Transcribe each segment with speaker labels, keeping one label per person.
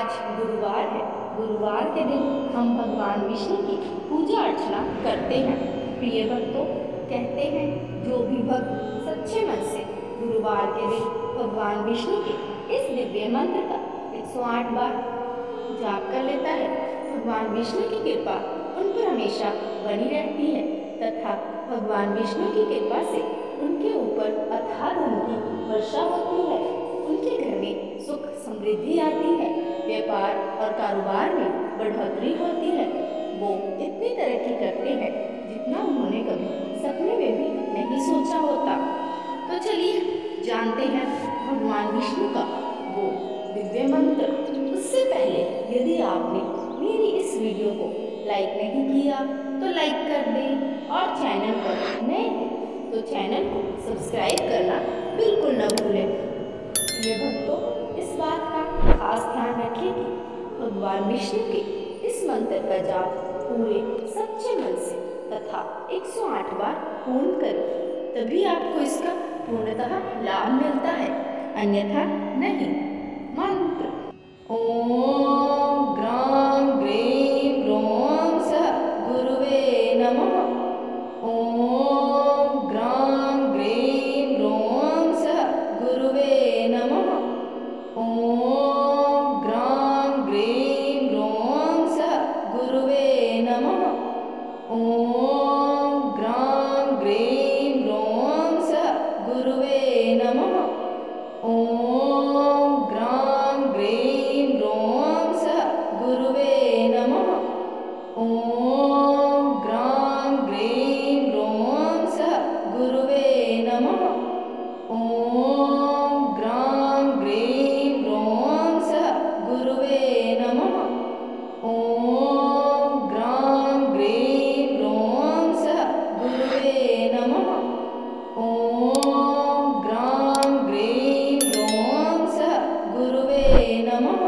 Speaker 1: आज गुरुवार है। गुरुवार के दिन हम भगवान विष्णु की पूजा अर्चना करते हैं। प्रिय भक्तों, कहते हैं जो भी भक्त सच्चे मन से गुरुवार के दिन भगवान विष्णु के इस दिव्य मंत्र का 108 बार जाप कर लेता है, भगवान विष्णु की कृपा उन पर हमेशा बनी रहती है तथा भगवान विष्णु की कृपा से उनके ऊपर अथाह धन की वर्षा होती है। उनके घर में सुख समृद्धि आती है, व्यापार और कारोबार में बढ़ोतरी होती है। वो इतनी तरक्की करते हैं जितना उन्होंने कभी सपने में भी नहीं सोचा होता। तो चलिए जानते हैं भगवान विष्णु का वो दिव्य मंत्र। उससे पहले यदि आपने मेरी इस वीडियो को लाइक नहीं किया तो लाइक कर दें और चैनल पर नए हैं तो चैनल को सब्सक्राइब करना बिल्कुल न भूलें। ये भक्तों, इस बात का खास ध्यान रखें कि भगवान विष्णु के इस मंत्र का जाप पूरे सच्चे मन से तथा 108 बार पूर्ण करें, तभी आपको इसका पूर्णतः लाभ मिलता है, अन्यथा नहीं। मंत्र: ओम ग्राम ग्रीम ग्रोम सः गुरुवे नमः। ओम ग्राम ग्रीम ग्रोम सः गुरुवे नमः। ओम ग्राम ग्रीम ग्रोम सः गुरुवे नमः। ओम ग्राम ग्रीम ग्रोम सः गुरुवे नमः। ओम ग्राम ग्रीम ग्रोम सः गुरुवे नमः। ओम ग्राम ग्रीम ग्रोम सः गुरुवे नमः। ओम ग्राम ग्रीम ग्रोम सः गुरुवे नमः। ओम ग्राम ग्रीम ग्रोम सः गुरुवे नमः। ओम ग्राम ग्रीम ग्रोम सः गुरुवे नमः।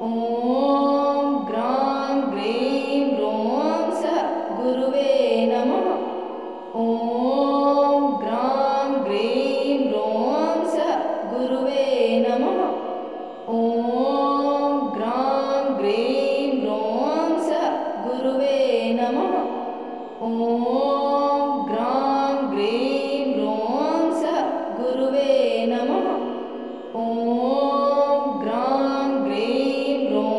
Speaker 1: ओम ग्राम ग्रीम ग्रोम सः गुरुवे नमः। ओम ग्राम ग्रीम ग्रोम सः गुरुवे नमः। ओम ग्राम ग्रीम ग्रोम सः गुरुवे नमः। ओम ग्राम ग्रीम ग्रोम सः गुरुवे नमः। ओम ग्राम ग्रीम ग्रोम